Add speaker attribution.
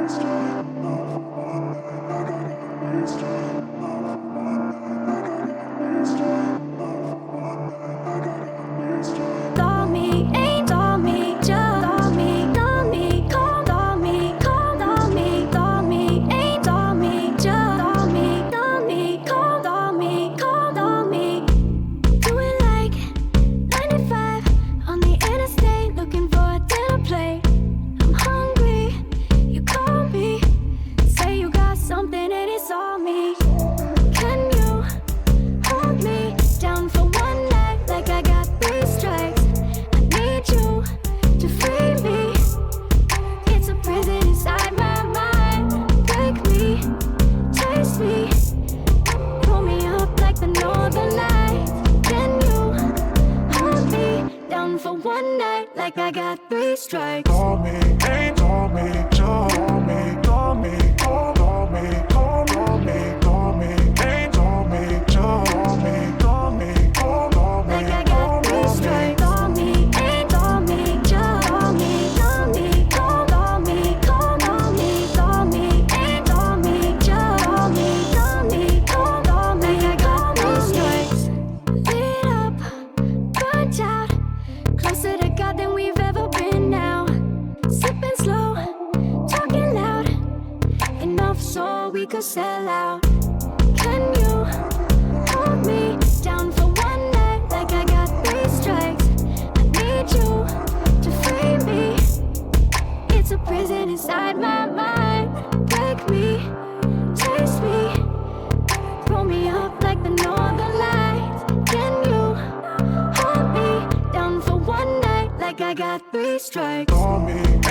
Speaker 1: Call me, ain't call me, just call me, call me, call me, call me, ain't call me, just call me, call me. Doing like 95 on the interstate, looking for a dinner plate. I'm hungry, you call me, say you got something and it's all me. Can you hold me down for one night like I got 3 strikes? I need you to free me. It's a prison inside my mind. Break me, chase me, pull me up like the northern lights. Can you hold me down for one night like I got 3 strikes?
Speaker 2: Call me, ain't call me, just call me, call me, call me, call me, call me, ain't call me, just call me, call me, call me,
Speaker 1: Like I got 3 strikes. Call me, ain't call me, just call me, call me, call me, ain't call me, just call me, call me. Like I got 3 strikes. Lit up, burnt out, closer to God than we've ever been now. Sipping slow, talking loud, enough so we could sell out. Can you hold me down for one night like I got 3 strikes? I need you to free me. It's a prison inside my mind. Break me, chase me, pull me up like the northern lights. Can you hold me down for one night like I got 3 strikes?
Speaker 2: me.